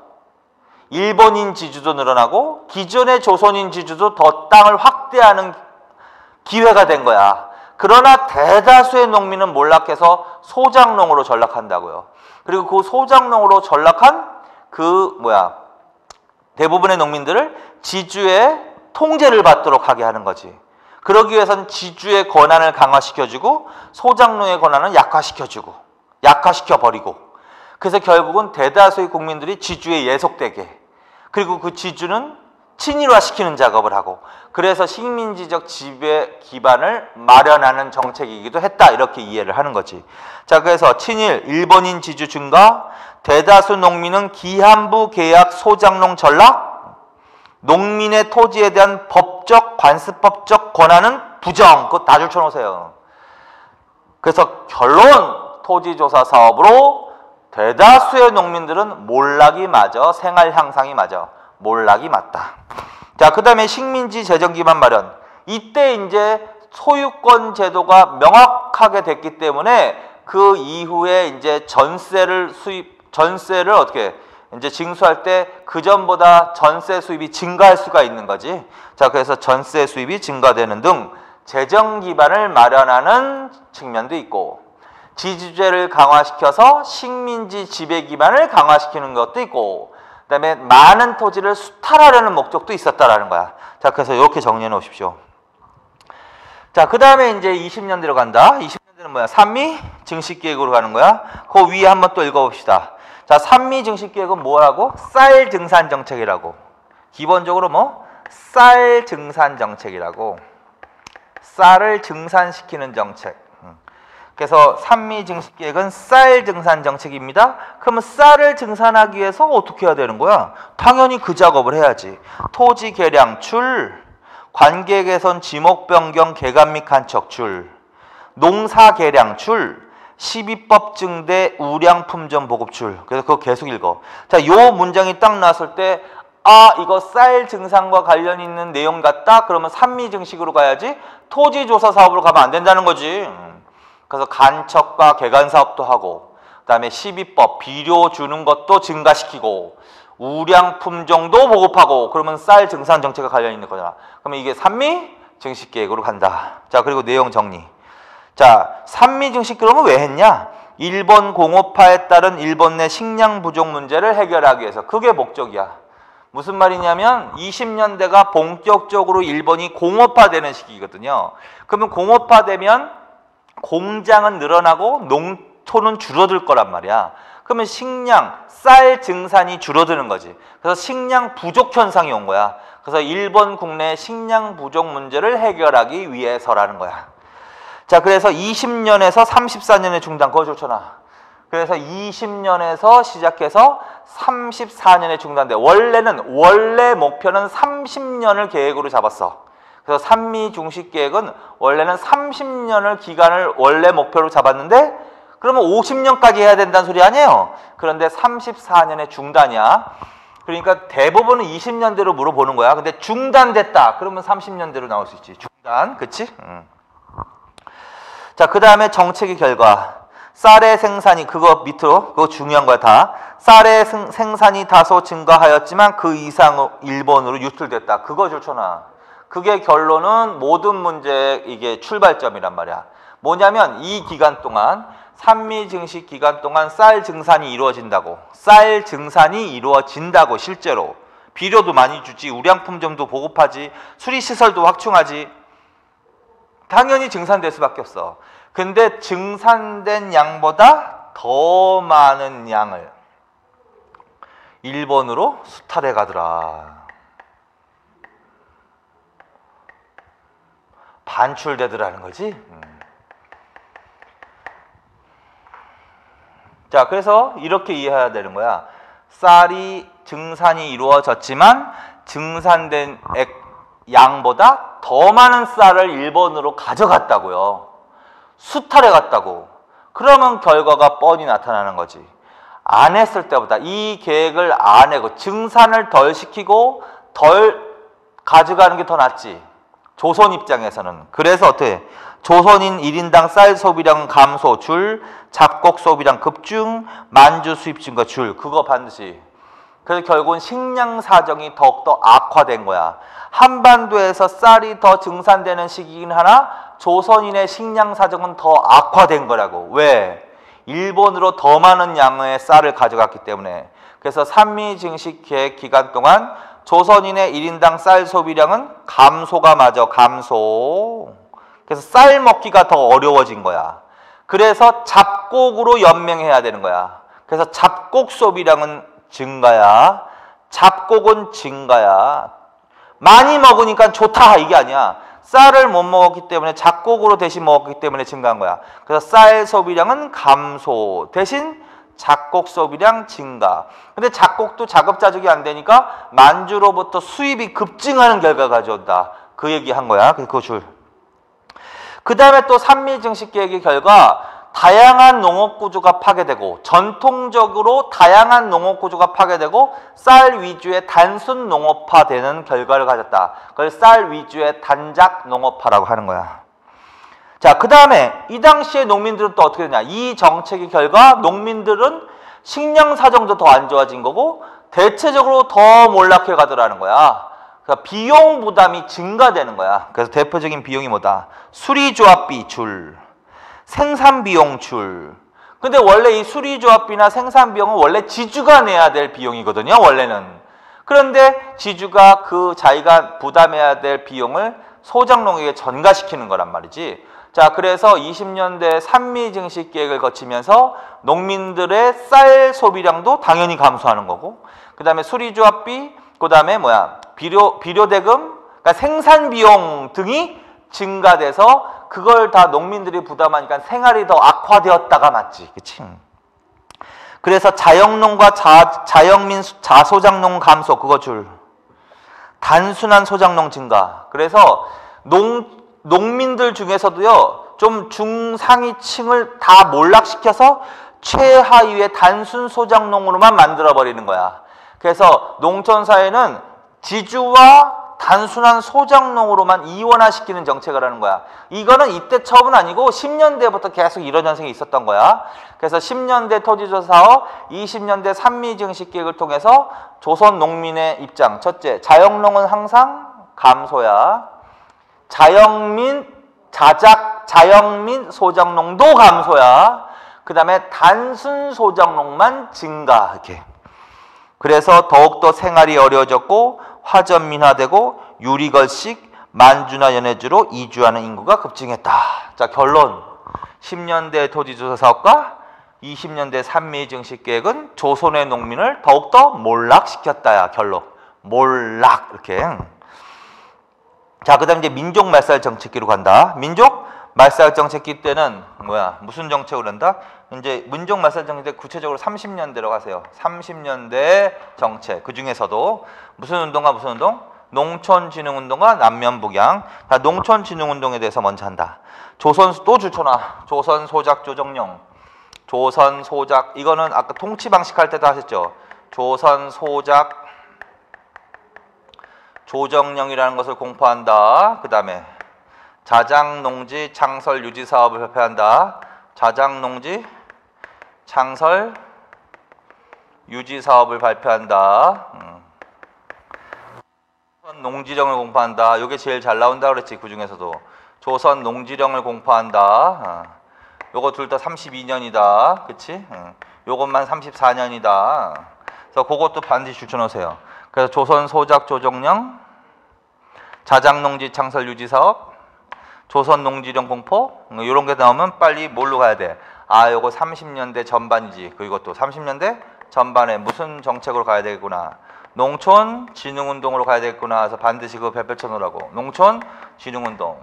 일본인 지주도 늘어나고 기존의 조선인 지주도 더 땅을 확대하는 기회가 된 거야. 그러나 대다수의 농민은 몰락해서 소작농으로 전락한다고요. 그리고 그 소작농으로 전락한 그 대부분의 농민들을 지주의 통제를 받도록 하게 하는 거지. 그러기 위해서는 지주의 권한을 강화시켜주고 소작농의 권한을 약화시켜버리고, 그래서 결국은 대다수의 국민들이 지주에 예속되게, 그리고 그 지주는 친일화시키는 작업을 하고, 그래서 식민지적 지배 기반을 마련하는 정책이기도 했다, 이렇게 이해를 하는 거지. 자, 그래서 친일, 일본인 지주 증가, 대다수 농민은 기한부 계약 소작농 전락, 농민의 토지에 대한 법적, 관습법적 권한은 부정. 그거 다 줄쳐놓으세요. 그래서 결론, 토지조사 사업으로 대다수의 농민들은 몰락이 맞아, 생활 향상이 맞아. 몰락이 맞다. 자, 그 다음에 식민지 재정기반 마련. 이때 이제 소유권 제도가 명확하게 됐기 때문에 그 이후에 이제 전세를 어떻게 이제 징수할 때 그전보다 전세 수입이 증가할 수가 있는 거지. 자, 그래서 전세 수입이 증가되는 등 재정 기반을 마련하는 측면도 있고, 지주제를 강화시켜서 식민지 지배 기반을 강화시키는 것도 있고, 그 다음에 많은 토지를 수탈하려는 목적도 있었다라는 거야. 자, 그래서 이렇게 정리해 놓으십시오. 자, 그 다음에 이제 20년대로 간다. 20년대는 뭐야? 산미 증식계획으로 가는 거야. 그 위에 한번 또 읽어봅시다. 자, 산미 증식계획은 뭐라고? 쌀 증산 정책이라고. 기본적으로 쌀 증산 정책이라고. 쌀을 증산시키는 정책. 그래서 산미 증식계획은 쌀 증산 정책입니다. 그러면 쌀을 증산하기 위해서 어떻게 해야 되는 거야? 당연히 그 작업을 해야지. 토지 개량 출, 관계 개선 지목 변경 개간 및 간척 출, 농사 개량 출, 시비법 증대 우량 품종 보급 출. 그래서 그거 계속 읽어. 자, 요 문장이 딱 나왔을 때, 아, 이거 쌀 증산과 관련 있는 내용 같다? 그러면 산미 증식으로 가야지 토지 조사 사업으로 가면 안 된다는 거지. 그래서 간척과 개간 사업도 하고, 그 다음에 시비법, 비료 주는 것도 증가시키고, 우량 품종도 보급하고, 그러면 쌀 증산 정책과 관련 있는 거잖아. 그러면 이게 산미 증식 계획으로 간다. 자, 그리고 내용 정리. 자, 산미 증식 그러면 왜 했냐? 일본 공업화에 따른 일본 내 식량 부족 문제를 해결하기 위해서. 그게 목적이야. 무슨 말이냐면 20년대가 본격적으로 일본이 공업화되는 시기거든요. 그러면 공업화되면 공장은 늘어나고 농토는 줄어들 거란 말이야. 그러면 식량, 쌀 증산이 줄어드는 거지. 그래서 식량 부족 현상이 온 거야. 그래서 일본 국내 식량 부족 문제를 해결하기 위해서라는 거야. 자, 그래서 20년에서 34년의 중단, 그거 좋잖아. 그래서 20년에서 시작해서 34년에 중단돼. 원래 목표는 30년을 계획으로 잡았어. 그래서 산미 중식 계획은 원래는 30년을 기간을 원래 목표로 잡았는데, 그러면 50년까지 해야 된다는 소리 아니에요. 그런데 34년에 중단이야. 그러니까 대부분은 20년대로 물어보는 거야. 근데 중단됐다. 그러면 30년대로 나올 수 있지. 중단, 그치? 자, 그 다음에 정책의 결과. 쌀의 생산이, 그거 밑으로, 그거 중요한 거야, 다. 쌀의 생산이 다소 증가하였지만 그 이상 일본으로 유출됐다. 그거 좋잖아. 그게 결론은 모든 문제의 이게 출발점이란 말이야. 뭐냐면 이 기간 동안, 산미 증식 기간 동안 쌀 증산이 이루어진다고. 쌀 증산이 이루어진다고, 실제로. 비료도 많이 주지, 우량품종도 보급하지, 수리시설도 확충하지. 당연히 증산될 수밖에 없어. 근데 증산된 양보다 더 많은 양을 일본으로 수탈해 가더라. 반출되더라는 거지. 자, 그래서 이렇게 이해해야 되는 거야. 쌀이 증산이 이루어졌지만 증산된 양보다 더 많은 쌀을 일본으로 가져갔다고요. 수탈해 갔다고. 그러면 결과가 뻔히 나타나는 거지. 안 했을 때보다, 이 계획을 안 하고 증산을 덜 시키고 덜 가져가는 게 더 낫지. 조선 입장에서는. 그래서 어떻게? 조선인 1인당 쌀 소비량 감소 줄, 잡곡 소비량 급증, 만주 수입 증가 줄. 그거 반드시. 그래서 결국은 식량 사정이 더욱더 악화된 거야. 한반도에서 쌀이 더 증산되는 시기이긴 하나 조선인의 식량 사정은 더 악화된 거라고. 왜? 일본으로 더 많은 양의 쌀을 가져갔기 때문에. 그래서 삼미증식 기간 동안 조선인의 1인당 쌀 소비량은 감소가 맞아. 감소. 그래서 쌀 먹기가 더 어려워진 거야. 그래서 잡곡으로 연명해야 되는 거야. 그래서 잡곡 소비량은 증가야. 잡곡은 증가야. 많이 먹으니까 좋다 이게 아니야. 쌀을 못 먹었기 때문에 잡곡으로 대신 먹었기 때문에 증가한 거야. 그래서 쌀 소비량은 감소 대신 잡곡 소비량 증가. 근데 잡곡도 자급자족이 안 되니까 만주로부터 수입이 급증하는 결과가 가져온다. 그 얘기 한 거야. 그 줄. 그 다음에 또 삼미증식 계획의 결과 다양한 농업 구조가 파괴되고 전통적으로 다양한 농업 구조가 파괴되고 쌀 위주의 단순 농업화되는 결과를 가졌다. 그걸 쌀 위주의 단작 농업화라고 하는 거야. 자, 그 다음에 이 당시에 농민들은 또 어떻게 되냐. 이 정책의 결과 농민들은 식량 사정도 더 안 좋아진 거고 대체적으로 더 몰락해 가더라는 거야. 그러니까 비용 부담이 증가되는 거야. 그래서 대표적인 비용이 뭐다? 수리조합비 줄, 생산비용 줄. 근데 원래 이 수리조합비나 생산비용은 원래 지주가 내야 될 비용이거든요. 원래는. 그런데 지주가 그 자기가 부담해야 될 비용을 소작농에게 전가시키는 거란 말이지. 자, 그래서 20년대 삼미증식 계획을 거치면서 농민들의 쌀 소비량도 당연히 감소하는 거고, 그 다음에 수리조합비, 그 다음에 비료대금, 그러니까 생산비용 등이 증가돼서 그걸 다 농민들이 부담하니까 생활이 더 악화되었다가 맞지, 그치? 그래서 자영농과 자영민 자소작농 감소, 그거 줄. 단순한 소작농 증가. 그래서 농민들 중에서도요, 좀 중상위층을 다 몰락시켜서 최하위의 단순 소작농으로만 만들어버리는 거야. 그래서 농촌사회는 지주와 단순한 소작농으로만 이원화시키는 정책을 하는 거야. 이거는 이때 처음은 아니고 10년대부터 계속 이런 현상이 있었던 거야. 그래서 10년대 토지조사 사업, 20년대 삼미증식 계획을 통해서 조선 농민의 입장. 첫째, 자영농은 항상 감소야. 자영민 소작농도 감소야. 그 다음에 단순 소작농만 증가. 이렇게. 그래서 더욱더 생활이 어려워졌고 화전민화되고 유리걸식, 만주나 연해주로 이주하는 인구가 급증했다. 자, 결론. 10년대 토지조사 사업과 20년대 삼미증식 계획은 조선의 농민을 더욱더 몰락시켰다야. 결론. 몰락. 이렇게. 자, 그 다음 이제 민족 말살 정책기로 간다. 민족 말살 정책기 때는 무슨 정책을 한다? 이제 민족 말살 정책 때 구체적으로 30년대로 가세요. 30년대 정책. 그 중에서도 무슨 운동과 무슨 운동? 농촌진흥운동과 남면북양. 자, 농촌진흥운동에 대해서 먼저 한다. 또 줄쳐놔. 조선소작조정령. 조선소작. 이거는 아까 통치방식 할 때도 하셨죠. 조선소작 조정령이라는 것을 공포한다. 그 다음에 자장농지 창설 유지 사업을 발표한다. 자장농지 창설 유지 사업을 발표한다. 조선 농지령을 공포한다. 이게 제일 잘 나온다 그랬지. 그 중에서도 조선 농지령을 공포한다. 요거 둘 다 32년이다. 그치? 요것만 34년이다. 그래서 그것도 반드시 줄쳐놓으세요. 그래서 조선 소작 조정령, 자장농지 창설 유지 사업, 조선 농지령 공포, 이런 게 나오면 빨리 뭘로 가야 돼? 아, 요거 30년대 전반이지. 그리고 또 30년대 전반에 무슨 정책으로 가야 되겠구나. 농촌 진흥운동으로 가야 되겠구나. 그래서 반드시 그거 펼쳐 놓으라고. 농촌 진흥운동.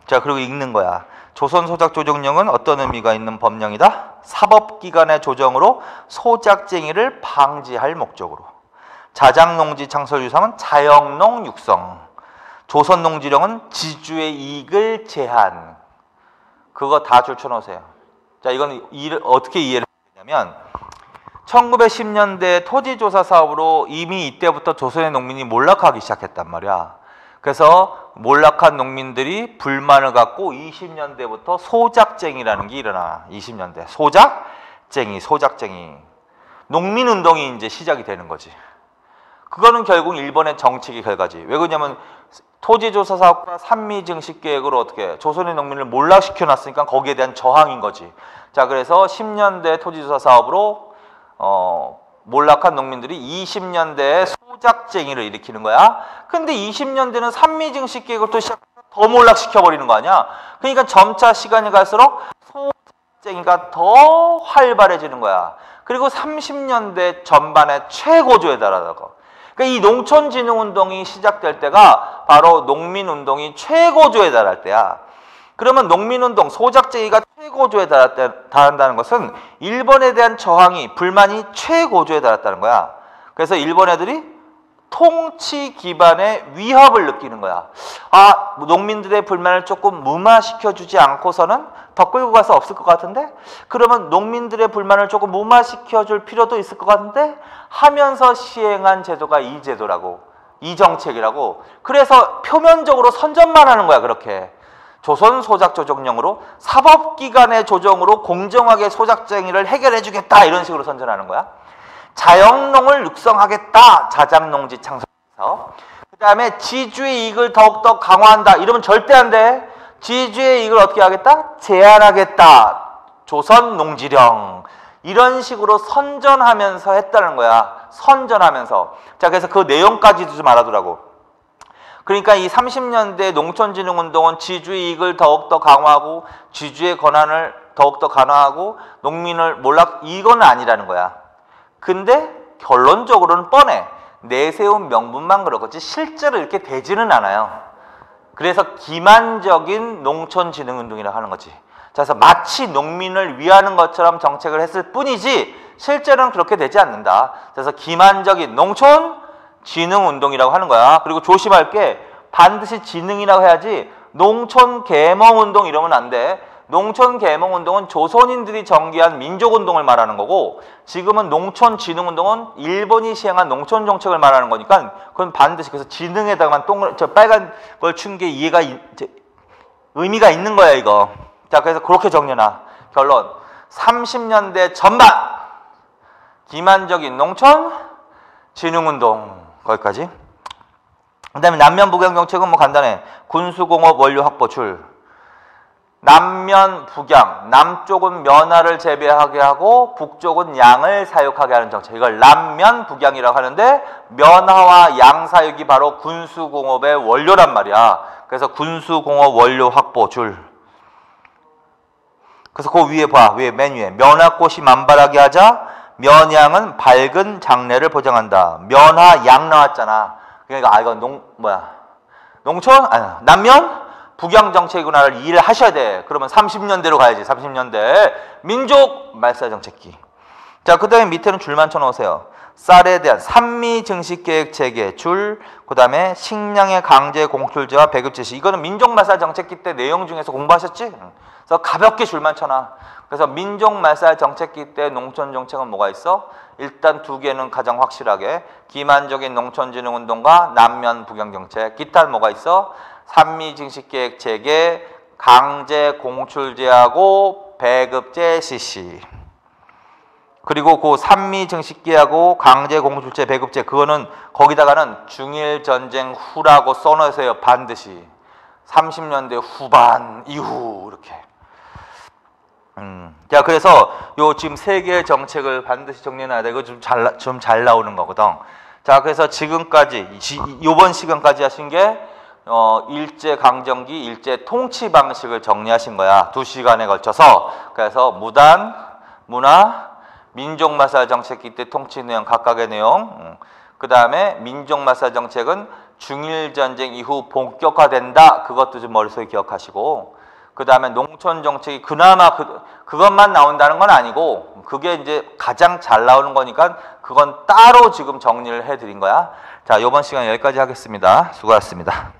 자, 그리고 읽는 거야. 조선 소작 조정령은 어떤 의미가 있는 법령이다? 사법기관의 조정으로 소작쟁이를 방지할 목적으로. 자장농지 창설 유사는 자영농 육성. 조선농지령은 지주의 이익을 제한. 그거 다 줄쳐놓으세요. 자, 이건 어떻게 이해를 하냐면 1910년대 토지조사 사업으로 이미 이때부터 조선의 농민이 몰락하기 시작했단 말이야. 그래서 몰락한 농민들이 불만을 갖고 20년대부터 소작쟁이라는 게 일어나. 20년대 소작쟁이. 농민운동이 이제 시작이 되는 거지. 그거는 결국 일본의 정책의 결과지. 왜 그러냐면 토지조사 사업과 산미증식계획으로 어떻게 조선의 농민을 몰락시켜 놨으니까 거기에 대한 저항인 거지. 자, 그래서 10년대 토지조사 사업으로 몰락한 농민들이 20년대에 소작쟁이를 일으키는 거야. 근데 20년대는 산미증식계획을 또 더 몰락시켜버리는 거 아니야. 그러니까 점차 시간이 갈수록 소작쟁이가 더 활발해지는 거야. 그리고 30년대 전반에 최고조에 달하다가. 그러니까 이 농촌진흥운동이 시작될 때가 바로 농민운동이 최고조에 달할 때야. 그러면 농민운동, 소작쟁이가 최고조에 달한다는 것은 일본에 대한 저항이, 불만이 최고조에 달했다는 거야. 그래서 일본 애들이 통치 기반의 위협을 느끼는 거야. 아, 농민들의 불만을 조금 무마시켜주지 않고서는 더 끌고 가서 없을 것 같은데? 그러면 농민들의 불만을 조금 무마시켜줄 필요도 있을 것 같은데? 하면서 시행한 제도가 이 제도라고, 이 정책이라고. 그래서 표면적으로 선전만 하는 거야, 그렇게. 조선 소작 조정령으로 사법기관의 조정으로 공정하게 소작쟁이를 해결해주겠다, 이런 식으로 선전하는 거야. 자영농을 육성하겠다, 자작농지 창설해서. 그 다음에 지주의 이익을 더욱더 강화한다, 이러면 절대 안 돼. 지주의 이익을 어떻게 하겠다? 제한하겠다, 조선농지령. 이런 식으로 선전하면서 했다는 거야. 선전하면서. 자, 그래서 그 내용까지도 좀 알아두라고. 그러니까 이 30년대 농촌진흥운동은 지주의 이익을 더욱더 강화하고 지주의 권한을 더욱더 강화하고 농민을 이건 아니라는 거야. 근데 결론적으로는 뻔해. 내세운 명분만 그렇겠지 실제로 이렇게 되지는 않아요. 그래서 기만적인 농촌진흥운동이라고 하는 거지. 자, 그래서 마치 농민을 위하는 것처럼 정책을 했을 뿐이지 실제로는 그렇게 되지 않는다. 그래서 기만적인 농촌진흥운동이라고 하는 거야. 그리고 조심할 게 반드시 진흥이라고 해야지 농촌개몽운동 이러면 안 돼. 농촌개몽운동은 조선인들이 전개한 민족운동을 말하는 거고, 지금은 농촌진흥운동은 일본이 시행한 농촌정책을 말하는 거니까 그건 반드시, 그래서 진흥에다가만 저 빨간 걸 춘 게 의미가 있는 거야, 이거. 자, 그래서 그렇게 정리해놔. 결론, 30년대 전반 기만적인 농촌진흥운동, 거기까지. 그 다음에 남면북양정책은 뭐 간단해. 군수공업 원료 확보 줄. 남면 북양, 남쪽은 면화를 재배하게 하고 북쪽은 양을 사육하게 하는 정책, 이걸 남면 북양이라고 하는데, 면화와 양 사육이 바로 군수공업의 원료란 말이야. 그래서 군수공업 원료 확보 줄. 그래서 그 위에 봐, 맨 위에 면화꽃이 만발하게 하자, 면양은 밝은 장래를 보장한다. 면화 양 나왔잖아. 그러니까 이건 농촌? 남면 북양정책이구나를 이해를 하셔야 돼. 그러면 30년대로 가야지. 30년대 민족 말살정책기. 자, 그 다음에 밑에는 줄만 쳐놓으세요. 쌀에 대한 산미증식계획 체계 줄, 그 다음에 식량의 강제 공출제와 배급 제시. 이거는 민족말살정책기 때 내용 중에서 공부하셨지? 그래서 가볍게 줄만 쳐놔. 그래서 민족말살정책기 때 농촌정책은 뭐가 있어? 일단 두 개는 가장 확실하게 기만적인 농촌진흥운동과 남면 북양정책. 기타는 뭐가 있어? 산미증식계획 체계, 강제 공출제하고 배급제 실시. 그리고 그 산미증식계하고 강제 공출제, 배급제, 그거는 거기다가는 중일전쟁 후라고 써놓으세요. 반드시 30년대 후반 이후 이렇게. 자, 그래서 요 지금 세 개의 정책을 반드시 정리해놔야 돼. 이거 좀 잘 나오는 거거든. 자, 그래서 지금까지 요번 시간까지 하신 게 일제 강점기, 일제 통치 방식을 정리하신 거야. 2시간에 걸쳐서. 그래서 무단, 문화, 민족말살 정책기 때 통치 내용, 각각의 내용. 그 다음에 민족말살 정책은 중일전쟁 이후 본격화된다. 그것도 좀 머릿속에 기억하시고. 그 다음에 농촌 정책이 그나마 그것만 나온다는 건 아니고, 그게 이제 가장 잘 나오는 거니까 그건 따로 지금 정리를 해드린 거야. 자, 이번 시간 여기까지 하겠습니다. 수고하셨습니다.